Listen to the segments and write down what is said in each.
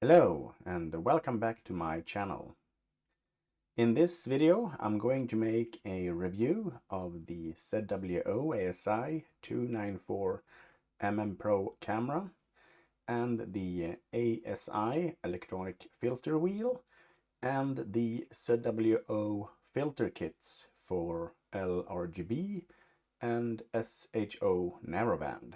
Hello and welcome back to my channel. In this video I'm going to make a review of the ZWO ASI294MM Pro camera and the ASI electronic filter wheel and the ZWO filter kits for LRGB and SHO narrowband.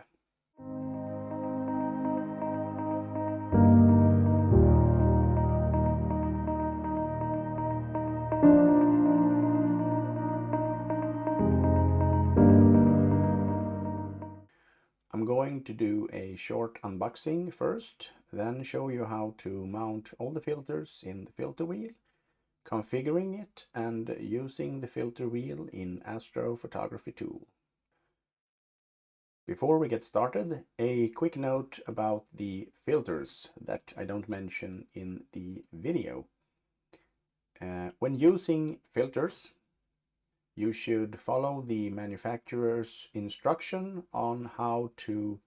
I'm going to do a short unboxing first, then show you how to mount all the filters in the filter wheel, configuring it and using the filter wheel in Astro Photography Tool. Before we get started, a quick note about the filters that I don't mention in the video. When using filters, you should follow the manufacturer's instruction on how to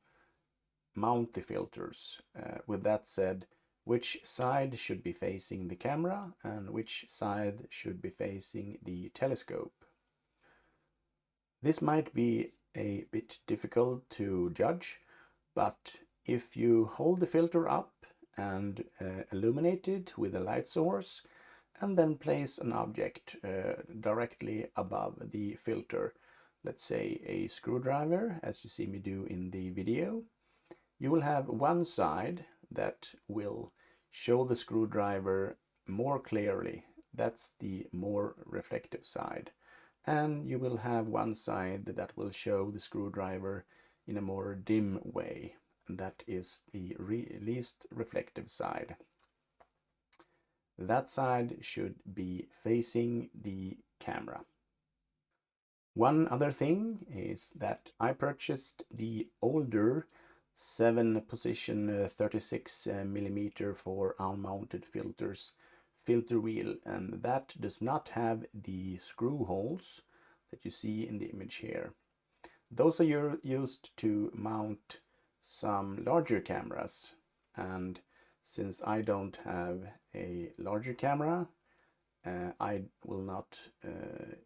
mount the filters. With that said, which side should be facing the camera and which side should be facing the telescope. This might be a bit difficult to judge, but if you hold the filter up and illuminate it with a light source, and then place an object directly above the filter, let's say a screwdriver, as you see me do in the video, you will have one side that will show the screwdriver more clearly. That's the more reflective side. And you will have one side that will show the screwdriver in a more dim way. And that is the least reflective side. That side should be facing the camera. One other thing is that I purchased the older 7-position 36mm for unmounted filters filter wheel, and that does not have the screw holes that you see in the image here. Those are used to mount some larger cameras, and since I don't have a larger camera, I will not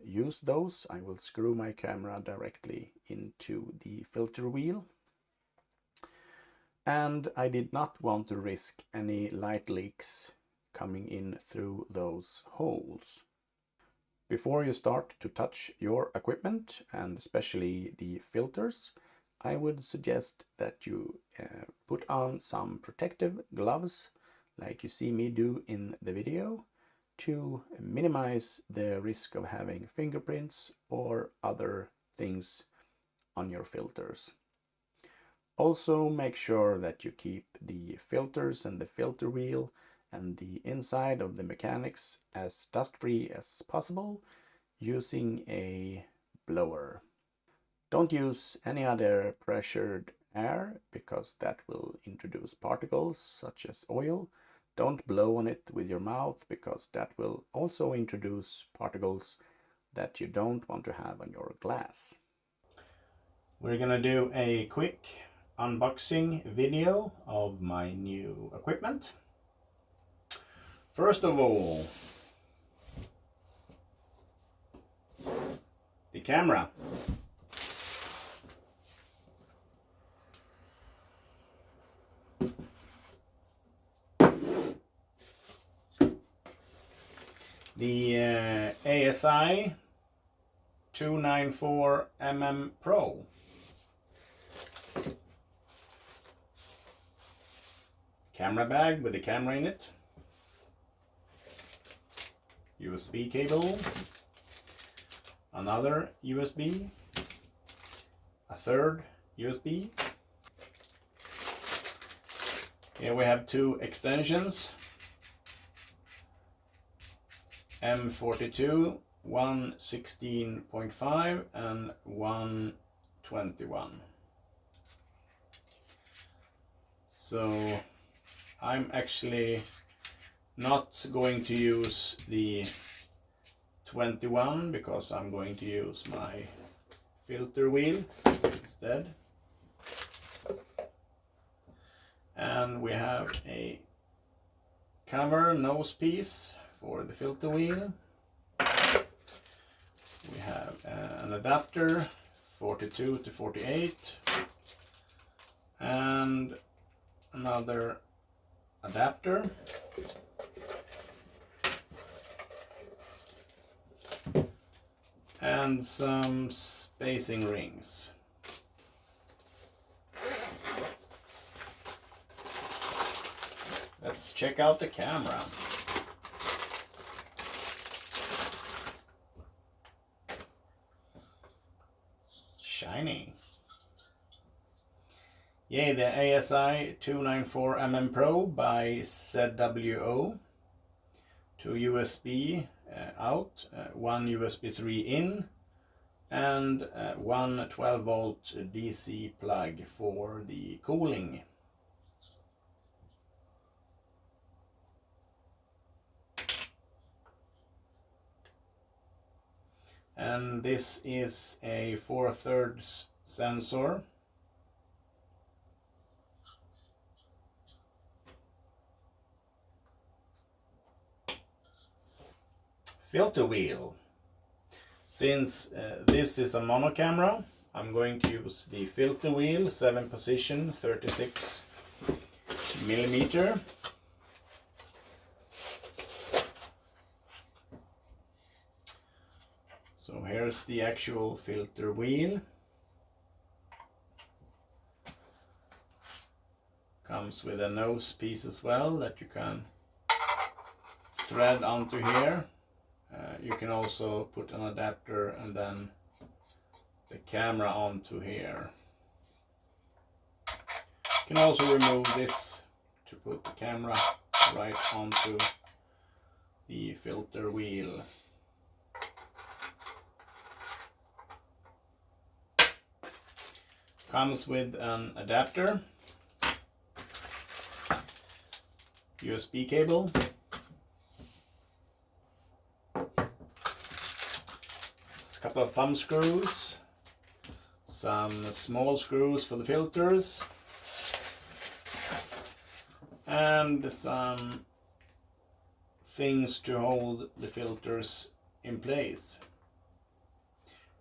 use those. I will screw my camera directly into the filter wheel. And I did not want to risk any light leaks coming in through those holes. Before you start to touch your equipment, and especially the filters, I would suggest that you put on some protective gloves, like you see me do in the video, to minimize the risk of having fingerprints or other things on your filters. Also, make sure that you keep the filters and the filter wheel and the inside of the mechanics as dust-free as possible using a blower. Don't use any other pressured air because that will introduce particles such as oil. Don't blow on it with your mouth because that will also introduce particles that you don't want to have on your glass. We're gonna do a quick unboxing video of my new equipment. First of all, the camera. The ASI 294mm Pro. Camera bag with the camera in it. USB cable. Another USB. A third USB. Here we have two extensions. M42, 116.5 and 121. So I'm actually not going to use the 21 because I'm going to use my filter wheel instead. And we have a cover nose piece for the filter wheel. We have an adapter 42 to 48 and another adapter. And some spacing rings. Let's check out the camera. Shiny. Yay, the ASI294MM Pro by ZWO. 2 USB out, 1 USB 3 in, and one 12-volt DC plug for the cooling. And this is a 4/3 sensor. Filter wheel. Since this is a mono camera, I'm going to use the filter wheel 7 position 36 millimeter. So here's the actual filter wheel. Comes with a nose piece as well that you can thread onto here. You can also put an adapter and then the camera onto here. You can also remove this to put the camera right onto the filter wheel. Comes with an adapter, USB cable, a couple of thumb screws, some small screws for the filters, and some things to hold the filters in place,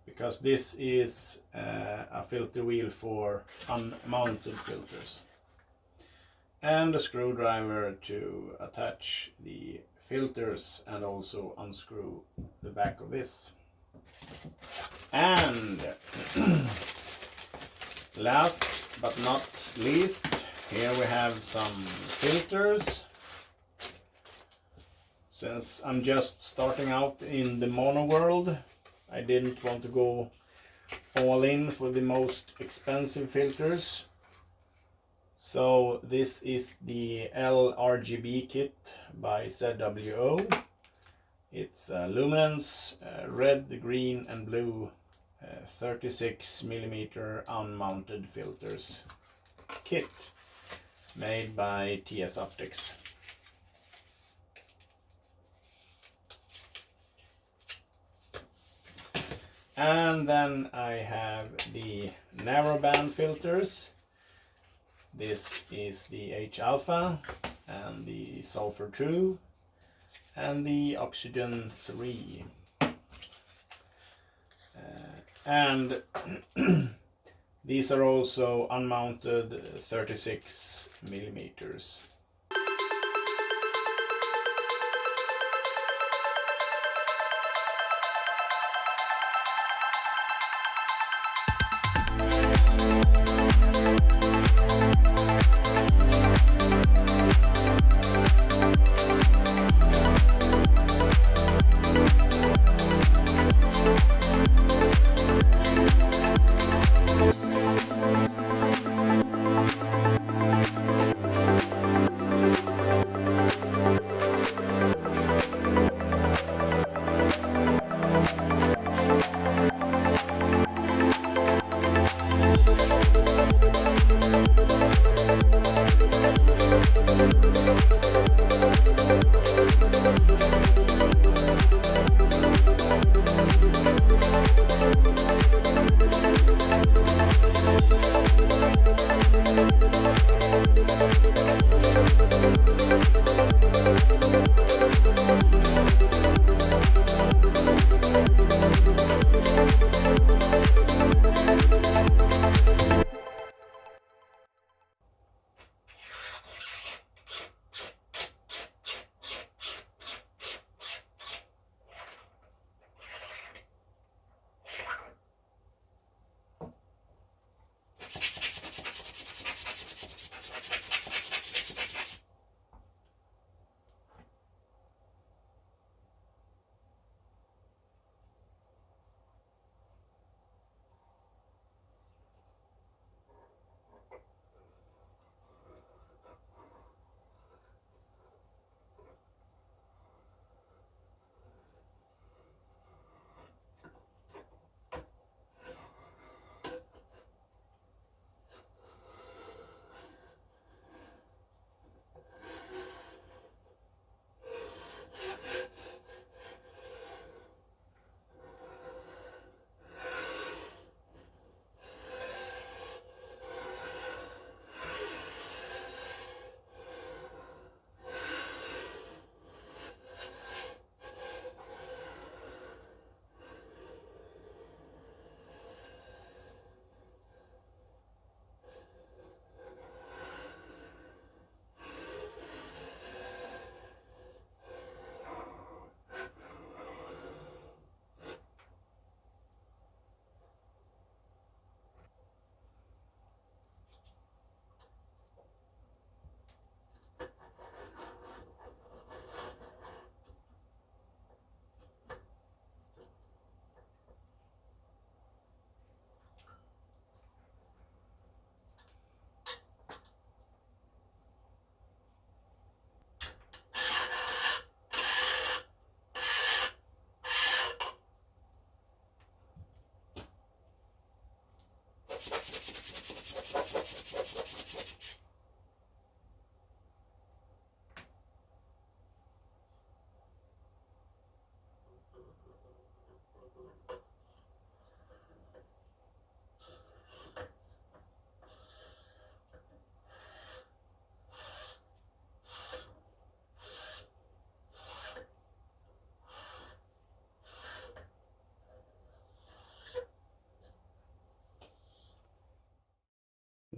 because this is a filter wheel for unmounted filters, and a screwdriver to attach the filters and also unscrew the back of this. And last but not least, here we have some filters. Since I'm just starting out in the mono world, I didn't want to go all in for the most expensive filters. So this is the LRGB kit by ZWO. It's luminance, red, green and blue 36mm unmounted filters kit made by TS Optics. And then I have the narrowband filters. This is the H alpha and the sulfur 2 and the oxygen 3. And these are also unmounted 36mm.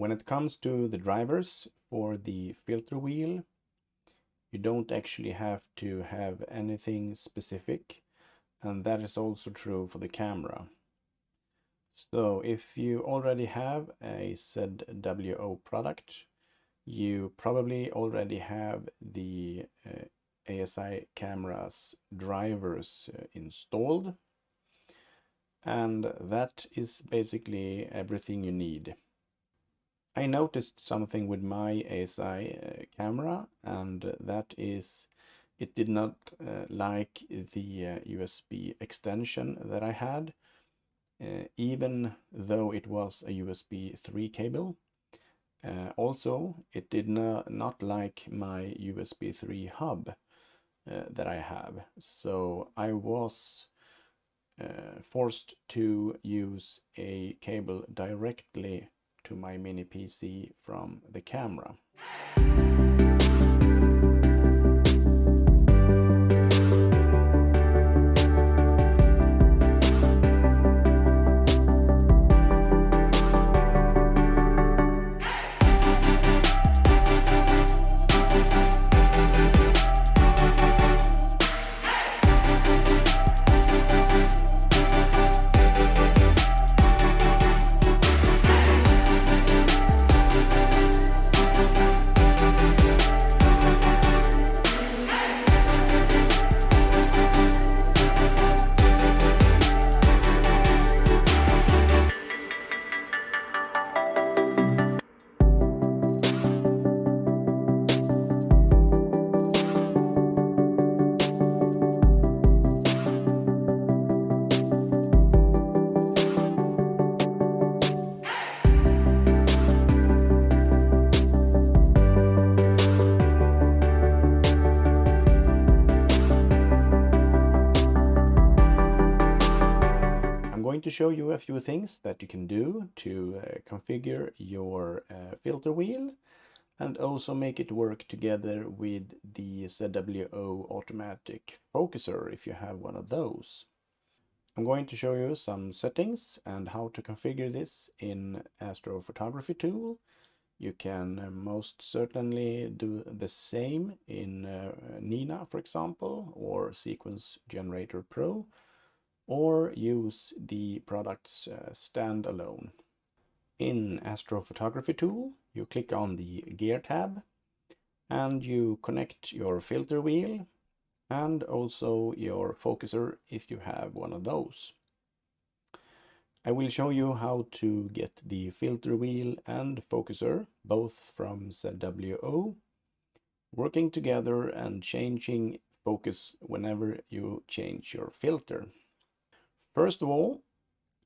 When it comes to the drivers for the filter wheel, you don't actually have to have anything specific, and that is also true for the camera. So if you already have a ZWO product, you probably already have the ASI camera's drivers installed, and that is basically everything you need. I noticed something with my ASI camera, and that is it did not like the USB extension that I had, even though it was a USB 3 cable. Also, it did not like my USB 3 hub that I have. So I was forced to use a cable directly to my mini PC from the camera. To show you a few things that you can do to configure your filter wheel and also make it work together with the ZWO automatic focuser if you have one of those. I'm going to show you some settings and how to configure this in Astro Photography Tool. You can most certainly do the same in Nina, for example, or Sequence Generator Pro, or use the products standalone. In Astro Photography Tool, you click on the Gear tab and you connect your filter wheel and also your focuser if you have one of those. I will show you how to get the filter wheel and focuser, both from ZWO, working together and changing focus whenever you change your filter. First of all,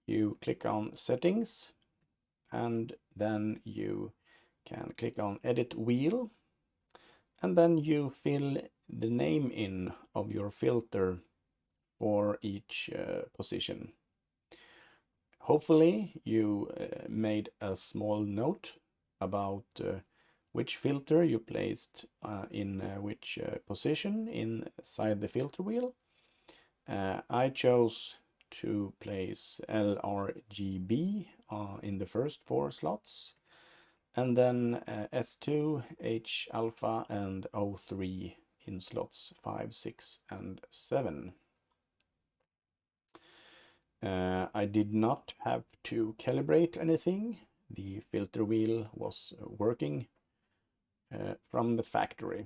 you click on Settings, and then you can click on Edit Wheel, and then you fill the name in of your filter for each position. Hopefully you made a small note about which filter you placed in which position inside the filter wheel. I chose to place LRGB in the first 4 slots, and then S2, H alpha, and O3 in slots 5, 6, and 7. I did not have to calibrate anything. The filter wheel was working from the factory.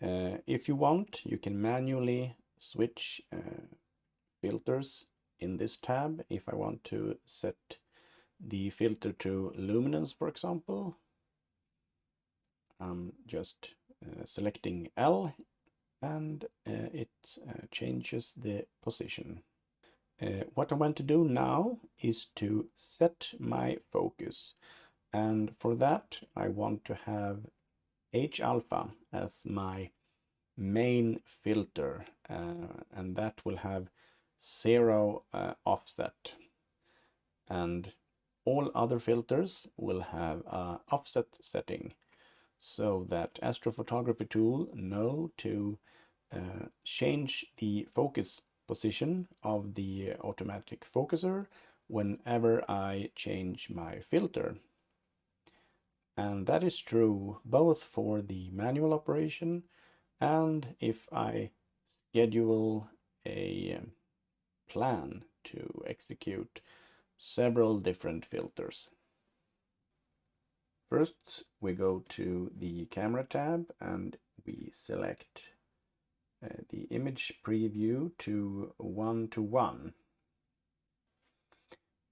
If you want, you can manually switch filters in this tab. If I want to set the filter to luminance, for example, I'm just selecting L, and it changes the position. What I want to do now is to set my focus, and for that I want to have H alpha as my main filter, and that will have 0 offset, and all other filters will have a offset setting, so that Astrophotography Tool know to change the focus position of the automatic focuser whenever I change my filter. And that is true both for the manual operation and if I schedule a plan to execute several different filters. First, we go to the camera tab and we select the image preview to 1:1.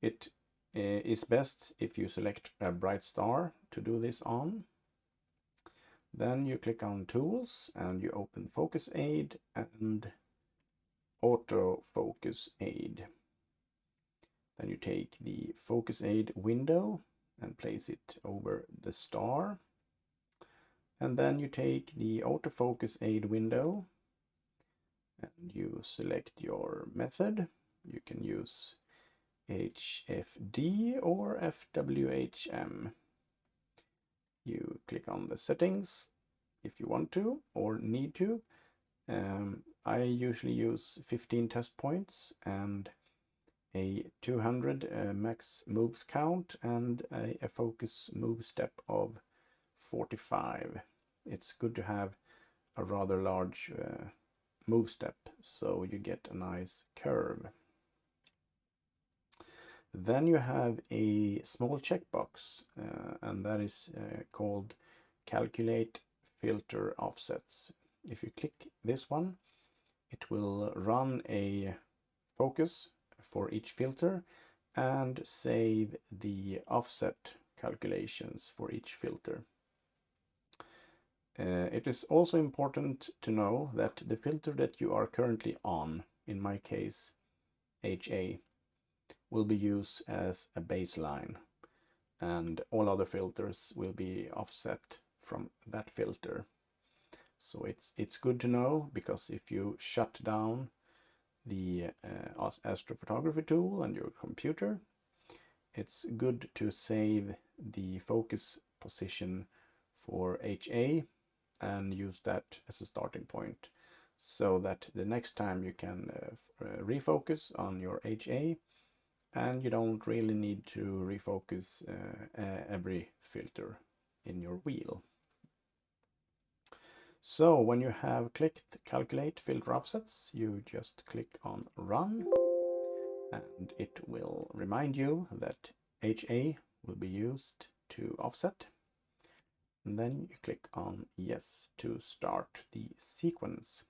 It is best if you select a bright star to do this on. Then you click on Tools and you open Focus Aid and Auto Focus Aid. Then you take the Focus Aid window and place it over the star. And then you take the Autofocus Aid window and you select your method. You can use HFD or FWHM. You click on the settings if you want to or need to. I usually use 15 test points and a 200 max moves count and a focus move step of 45. It's good to have a rather large move step so you get a nice curve. Then you have a small checkbox and that is called Calculate Filter Offsets. If you click this one, it will run a focus for each filter and save the offset calculations for each filter. It is also important to know that the filter that you are currently on, in my case HA, will be used as a baseline and all other filters will be offset from that filter. So it's good to know, because if you shut down the Astrophotography tool on your computer, it's good to save the focus position for HA and use that as a starting point, so that the next time you can refocus on your HA and you don't really need to refocus every filter in your wheel. So when you have clicked Calculate Filter Offsets, you just click on Run and it will remind you that HA will be used to offset. And then you click on Yes to start the sequence.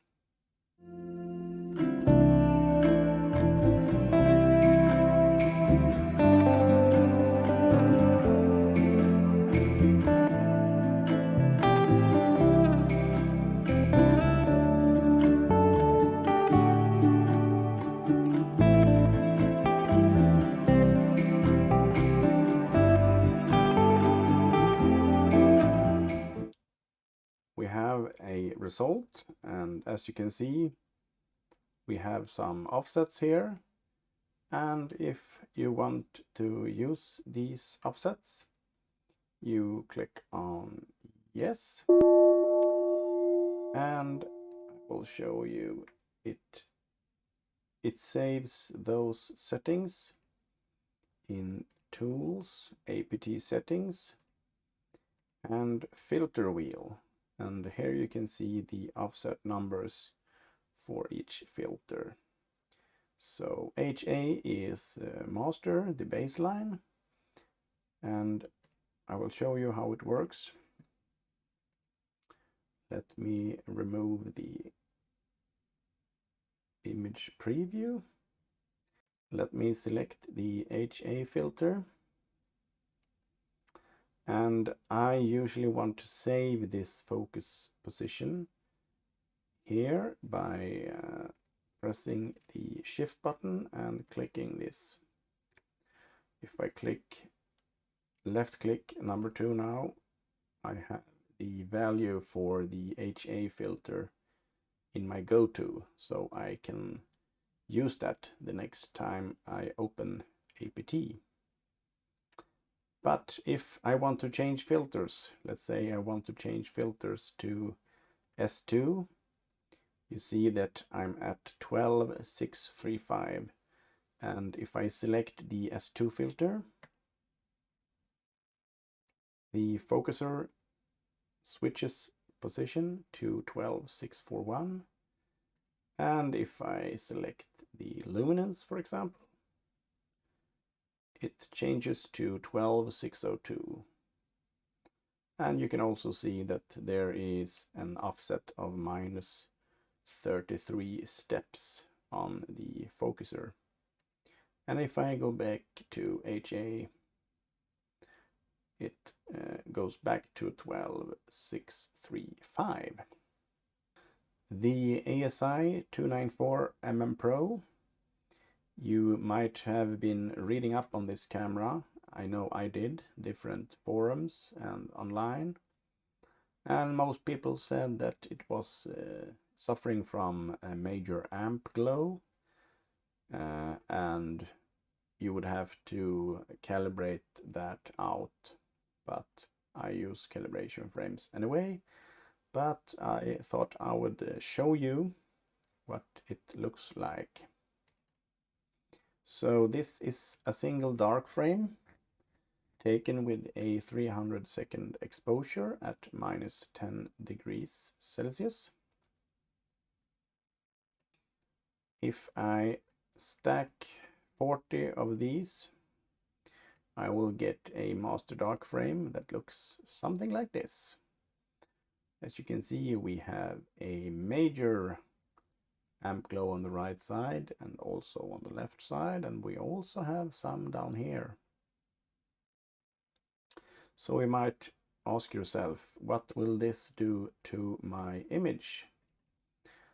We have a result, and as you can see, we have some offsets here. And if you want to use these offsets, you click on Yes, and I will show you it. It saves those settings in Tools, APT Settings, and Filter Wheel. And here you can see the offset numbers for each filter. So HA is master, the baseline, and I will show you how it works. Let me remove the image preview. Let me select the HA filter. And I usually want to save this focus position here by pressing the Shift button and clicking this. If I click left click number 2 now, I have the value for the HA filter in my go-to, so I can use that the next time I open APT. But if I want to change filters, let's say I want to change filters to S2, you see that I'm at 12,635 And if I select the S2 filter, the focuser switches position to 12641. And if I select the luminance, for example, it changes to 12602. And you can also see that there is an offset of minus 33 steps on the focuser. And if I go back to HA, it goes back to 12635. The ASI294MM Pro, you might have been reading up on this camera. I know I did, different forums and online. And most people said that it was suffering from a major amp glow, and you would have to calibrate that out. But I use calibration frames anyway. But I thought I would show you what it looks like. So this is a single dark frame taken with a 300-second exposure at minus 10 degrees Celsius. If I stack 40 of these, I will get a master dark frame that looks something like this. As you can see, we have a major amp glow on the right side and also on the left side, and we also have some down here. So you might ask yourself, what will this do to my image?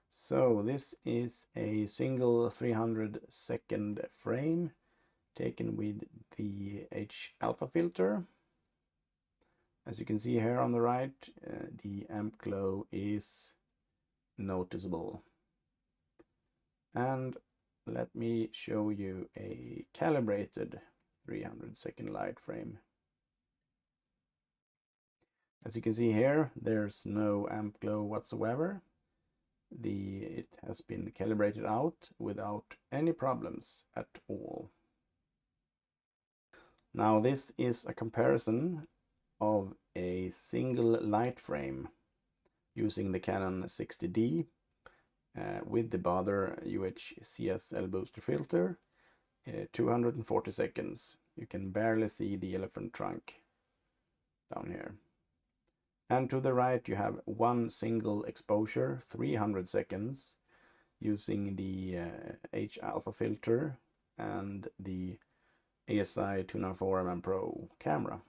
So this is a single 300-second frame taken with the H-alpha filter. As you can see here on the right, the amp glow is noticeable. And let me show you a calibrated 300-second light frame. As you can see here, there's no amp glow whatsoever. It has been calibrated out without any problems at all. Now this is a comparison of a single light frame using the Canon 60D with the Baader UHCS L-booster filter, 240 seconds. You can barely see the elephant trunk down here. And to the right you have one single exposure, 300 seconds, using the H-alpha filter and the ASI294MM Pro camera.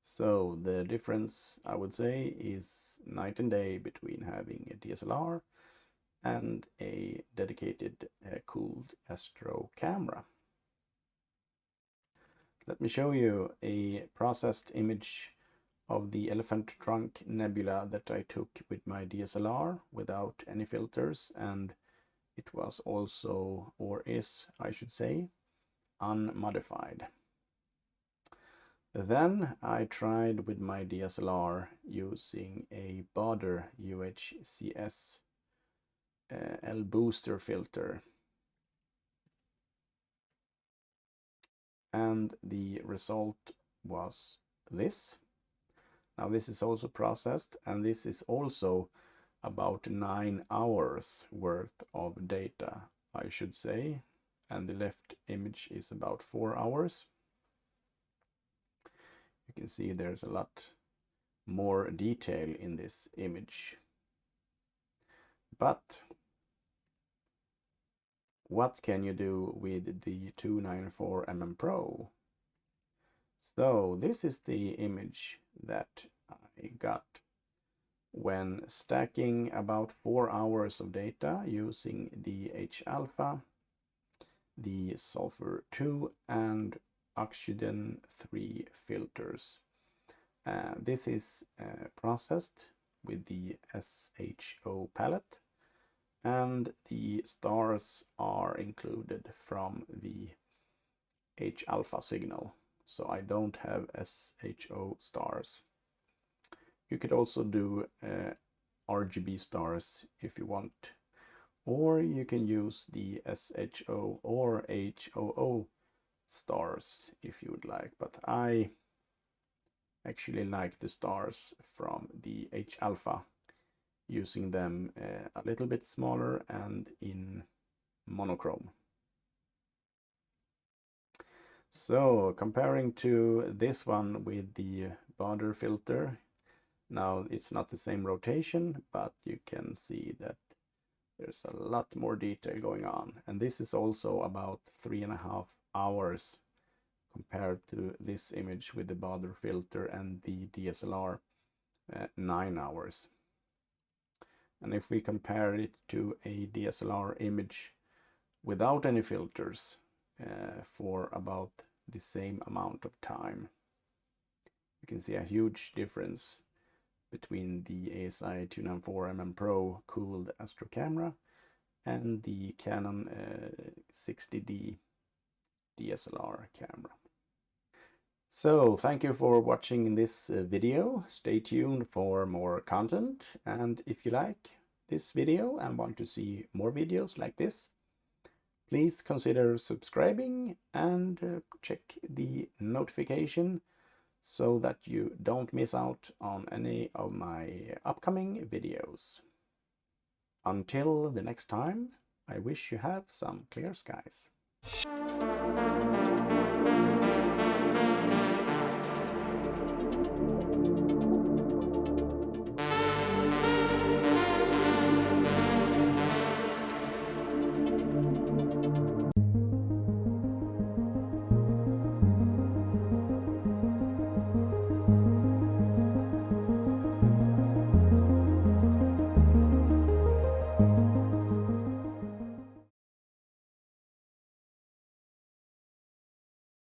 So the difference, I would say, is night and day between having a DSLR and a dedicated cooled Astro camera. Let me show you a processed image of the elephant trunk nebula that I took with my DSLR without any filters, and it was also, or is, I should say, unmodified. Then I tried with my DSLR using a Baader UHCS L-booster filter, and the result was this. Now this is also processed, and this is also about 9 hours worth of data, I should say, and the left image is about 4 hours. You can see there's a lot more detail in this image. But what can you do with the 294mm Pro? So this is the image that I got when stacking about 4 hours of data using the H-alpha, the sulfur 2 and oxygen 3 filters. This is processed with the SHO palette, and the stars are included from the H-alpha signal. So I don't have SHO stars. You could also do RGB stars if you want, or you can use the SHO or HOO stars if you would like, but I actually like the stars from the H alpha, using them a little bit smaller and in monochrome. So comparing to this one with the border filter, now it's not the same rotation, but you can see that there's a lot more detail going on. And this is also about 3.5 hours compared to this image with the border filter and the DSLR 9 hours. And if we compare it to a DSLR image without any filters for about the same amount of time, you can see a huge difference between the ASI294MM Pro cooled Astro camera and the Canon 60D DSLR camera. So thank you for watching this video. Stay tuned for more content, and if you like this video and want to see more videos like this, please consider subscribing and check the notification so that you don't miss out on any of my upcoming videos. Until the next time, I wish you have some clear skies.